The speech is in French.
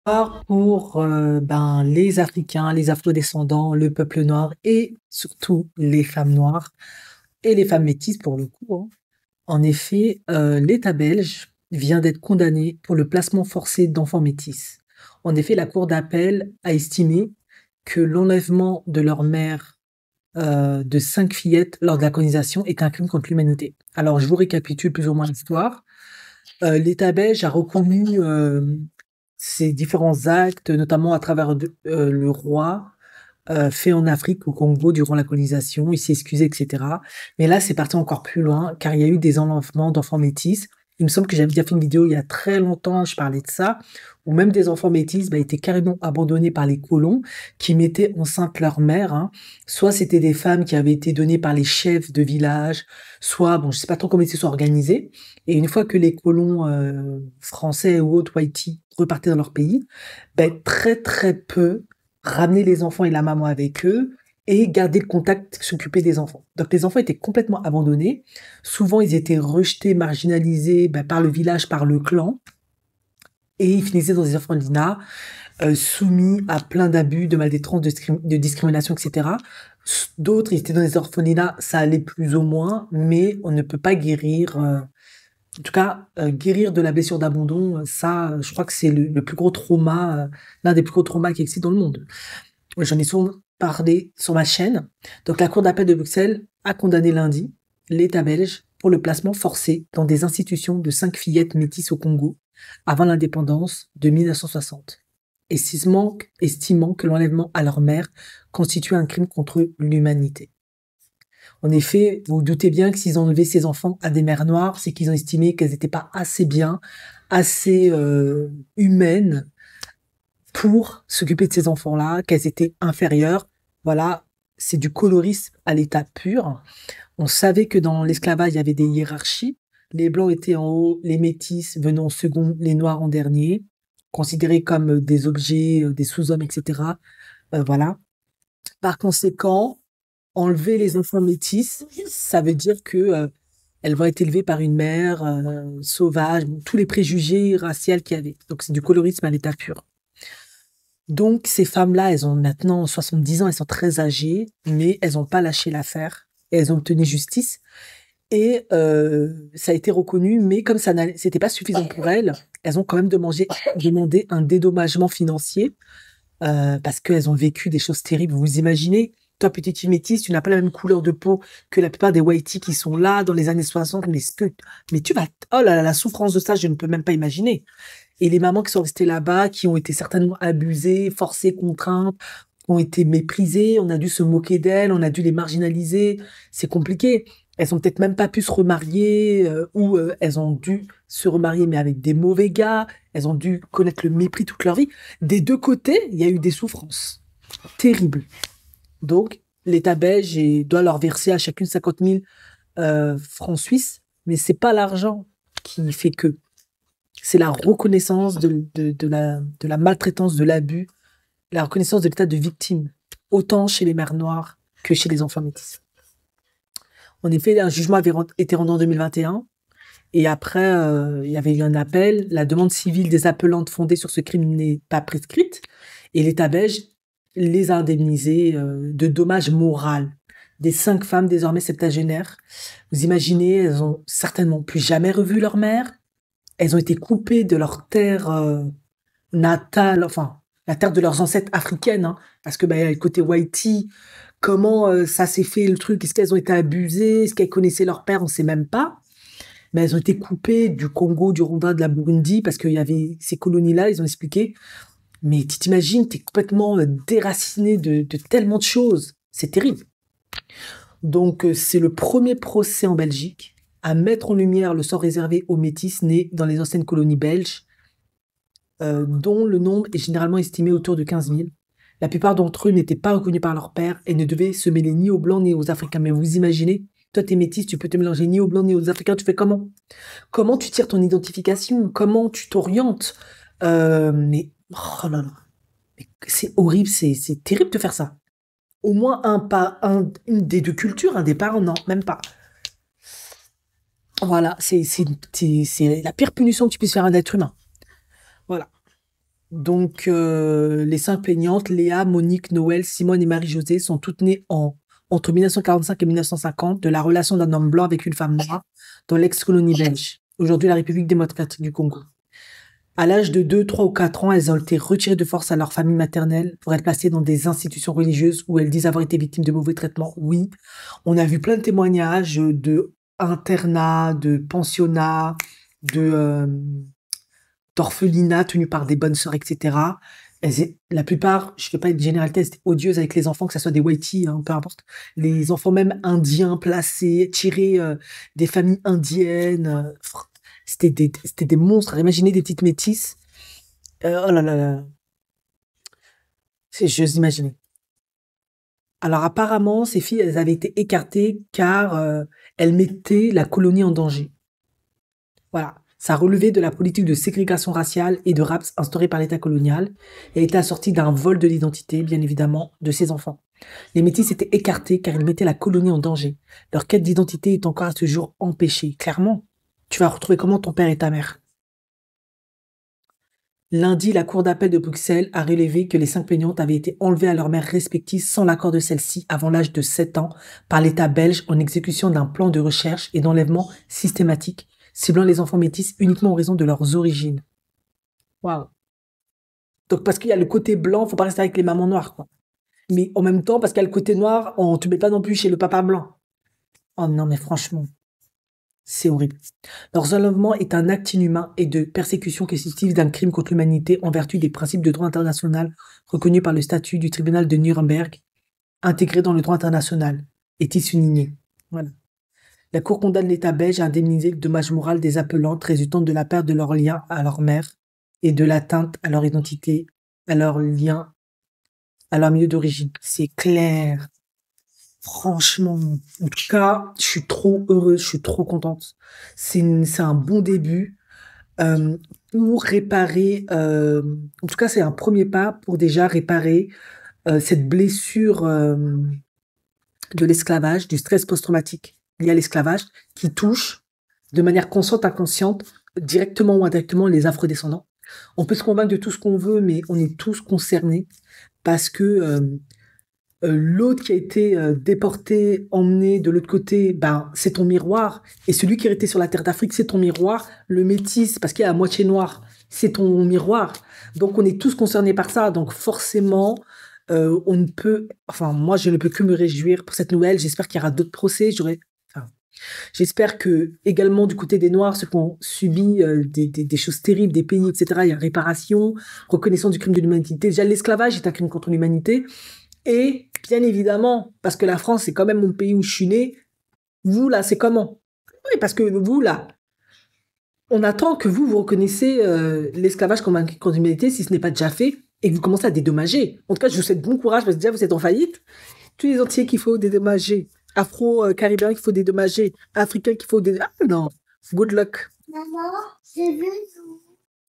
Pour les Africains, les Afro-descendants, le peuple noir et surtout les femmes noires et les femmes métisses pour le coup, hein. En effet, l'État belge vient d'être condamné pour le placement forcé d'enfants métis. En effet, la cour d'appel a estimé que l'enlèvement de leur mère de 5 fillettes lors de la colonisation est un crime contre l'humanité. Alors, je vous récapitule plus ou moins l'histoire. L'État belge a reconnu ces différents actes, notamment à travers le roi, fait en Afrique, au Congo, durant la colonisation. Il s'est excusé, etc. Mais là, c'est parti encore plus loin, car il y a eu des enlèvements d'enfants métis. Il me semble que j'avais déjà fait une vidéo il y a très longtemps, je parlais de ça, où même des enfants métis étaient carrément abandonnés par les colons qui mettaient enceinte leur mère, hein. Soit c'était des femmes qui avaient été données par les chefs de village, soit, bon, je sais pas trop comment ils se sont organisés. Et une fois que les colons français ou autres, Whitey, repartaient dans leur pays, très très peu ramener les enfants et la maman avec eux et garder le contact, s'occuper des enfants. Donc les enfants étaient complètement abandonnés. Souvent, ils étaient rejetés, marginalisés par le village, par le clan. Et ils finissaient dans des orphelinats, soumis à plein d'abus, de maltraitance, de discrimination, etc. D'autres, ils étaient dans des orphelinats, ça allait plus ou moins, mais on ne peut pas guérir, en tout cas, guérir de la blessure d'abandon, ça, je crois que c'est le plus gros trauma, l'un des plus gros traumas qui existent dans le monde. J'en ai souvent parlé sur ma chaîne. Donc, la Cour d'appel de Bruxelles a condamné lundi l'État belge pour le placement forcé dans des institutions de 5 fillettes métisses au Congo avant l'indépendance de 1960, estimant que l'enlèvement à leur mère constitue un crime contre l'humanité. En effet, vous vous doutez bien que s'ils ont enlevé ces enfants à des mères noires, c'est qu'ils ont estimé qu'elles n'étaient pas assez bien, assez humaines pour s'occuper de ces enfants-là, qu'elles étaient inférieures. Voilà, c'est du colorisme à l'état pur. On savait que dans l'esclavage, il y avait des hiérarchies. Les blancs étaient en haut, les métis venant en second, les noirs en dernier, considérés comme des objets, des sous-hommes, etc. Voilà. Par conséquent, enlever les enfants métis, ça veut dire que elles vont être élevées par une mère sauvage, bon, tous les préjugés raciaux qu'il y avait. Donc c'est du colorisme à l'état pur. Donc ces femmes-là, elles ont maintenant 70 ans, elles sont très âgées, mais elles n'ont pas lâché l'affaire et elles ont obtenu justice. Et ça a été reconnu, mais comme c'était pas suffisant pour elles, elles ont quand même demandé un dédommagement financier parce qu'elles ont vécu des choses terribles. Vous vous imaginez, toi, petite fille métisse, tu n'as pas la même couleur de peau que la plupart des Whiteys qui sont là dans les années 60. Mais tu vas, oh là là, la souffrance de ça, je ne peux même pas imaginer. Et les mamans qui sont restées là-bas, qui ont été certainement abusées, forcées, contraintes, ont été méprisées, on a dû se moquer d'elles, on a dû les marginaliser. C'est compliqué. Elles ont peut-être même pas pu se remarier, ou elles ont dû se remarier mais avec des mauvais gars. Elles ont dû connaître le mépris toute leur vie. Des deux côtés, il y a eu des souffrances terribles. Donc, l'État belge doit leur verser à chacune 50 000 francs suisses, mais c'est pas l'argent qui fait que. C'est la reconnaissance de la maltraitance, de l'abus, la reconnaissance de l'état de victime, autant chez les mères noires que chez les enfants métis. En effet, un jugement avait été rendu en 2021, et après, il y avait eu un appel. La demande civile des appelantes fondée sur ce crime n'est pas prescrite, et l'État belge les a indemnisées de dommages moraux. Des 5 femmes désormais septagénaires. Vous imaginez, elles ont certainement plus jamais revu leur mère. Elles ont été coupées de leur terre natale, enfin, la terre de leurs ancêtres africaines, hein, parce que côté Whitey, comment ça s'est fait le truc? Est-ce qu'elles ont été abusées? Est-ce qu'elles connaissaient leur père? On sait même pas. Mais elles ont été coupées du Congo, du Rwanda, de la Burundi, parce qu'il y avait ces colonies-là, ils ont expliqué. Mais tu t'imagines, t'es complètement déraciné de tellement de choses. C'est terrible. Donc, c'est le premier procès en Belgique à mettre en lumière le sort réservé aux métis nés dans les anciennes colonies belges, dont le nombre est généralement estimé autour de 15 000. La plupart d'entre eux n'étaient pas reconnus par leur père et ne devaient se mêler ni aux Blancs ni aux Africains. Mais vous imaginez, toi t'es métis, tu peux te mélanger ni aux Blancs ni aux Africains, tu fais comment? Comment tu tires ton identification? Comment tu t'orientes? Mais, oh là là, c'est horrible, c'est terrible de faire ça. Au moins une des deux cultures, un des parents, non, même pas. Voilà, c'est la pire punition que tu puisses faire à un être humain. Voilà. Donc, les 5 plaignantes, Léa, Monique, Noël, Simone et Marie-Josée, sont toutes nées entre 1945 et 1950 de la relation d'un homme blanc avec une femme noire dans l'ex-colonie belge, aujourd'hui la République démocratique du Congo. À l'âge de 2, 3 ou 4 ans, elles ont été retirées de force à leur famille maternelle pour être placées dans des institutions religieuses où elles disent avoir été victimes de mauvais traitements. Oui, on a vu plein de témoignages de internats, de pensionnats, de d'orphelinats tenus par des bonnes sœurs, etc. La plupart, je ne fais pas une généralité, elles étaient odieuses avec les enfants, que ce soit des whiteys, hein, peu importe. Les enfants même indiens placés, tirés des familles indiennes. C'était des monstres. Imaginez des petites métisses. Oh là là là. J'ose imaginer. Alors apparemment, ces filles, elles avaient été écartées car elles mettaient la colonie en danger. Voilà. Ça relevait de la politique de ségrégation raciale et de race instaurée par l'État colonial et était assorti d'un vol de l'identité, bien évidemment, de ces enfants. Les métis étaient écartés car ils mettaient la colonie en danger. Leur quête d'identité est encore à ce jour empêchée. Clairement, tu vas retrouver comment ton père et ta mère. Lundi, la Cour d'appel de Bruxelles a relevé que les 5 plaignantes avaient été enlevées à leurs mères respectives sans l'accord de celles-ci avant l'âge de 7 ans par l'État belge en exécution d'un plan de recherche et d'enlèvement systématique ciblant les enfants métis uniquement en raison de leurs origines. Waouh. Donc parce qu'il y a le côté blanc, faut pas rester avec les mamans noires, quoi. Mais en même temps, parce qu'il y a le côté noir, on te met pas non plus chez le papa blanc. Oh non, mais franchement, c'est horrible. Leur enlèvement est un acte inhumain et de persécution constitutive d'un crime contre l'humanité en vertu des principes de droit international reconnus par le statut du tribunal de Nuremberg, intégré dans le droit international, est souligné. Voilà. La Cour condamne l'État belge à indemniser le dommage moral des appelantes résultant de la perte de leur lien à leur mère et de l'atteinte à leur identité, à leur lien, à leur milieu d'origine. C'est clair. Franchement, en tout cas, je suis trop heureuse, je suis trop contente. C'est un bon début euh, pour réparer. En tout cas, c'est un premier pas pour déjà réparer cette blessure de l'esclavage, du stress post-traumatique lié à l'esclavage, qui touche de manière consciente, inconsciente, directement ou indirectement les afrodescendants. On peut se convaincre de tout ce qu'on veut, mais on est tous concernés parce que l'autre qui a été déporté, emmené de l'autre côté, ben, c'est ton miroir. Et celui qui est resté sur la terre d'Afrique, c'est ton miroir. Le métis, parce qu'il est à moitié noir, c'est ton miroir. Donc, on est tous concernés par ça. Donc, forcément, on ne peut... Enfin, moi, je ne peux que me réjouir pour cette nouvelle. J'espère qu'il y aura d'autres procès. Enfin, j'espère que, également, du côté des Noirs, ceux qui ont subi des choses terribles, des pays, etc., il y a réparation, reconnaissance du crime de l'humanité. Déjà, l'esclavage est un crime contre l'humanité. Et bien évidemment, parce que la France, c'est quand même mon pays où je suis né, vous, là, c'est comment? Oui, parce que vous, là, on attend que vous reconnaissiez l'esclavage comme un crime contre l'humanité, si ce n'est pas déjà fait, et que vous commencez à dédommager. En tout cas, je vous souhaite bon courage, parce que déjà, vous êtes en faillite. Tous les entiers qu'il faut dédommager. Afro-caribéens qu'il faut dédommager. Africains qu'il faut dédommager. Ah non, good luck. Maman, j'ai vu.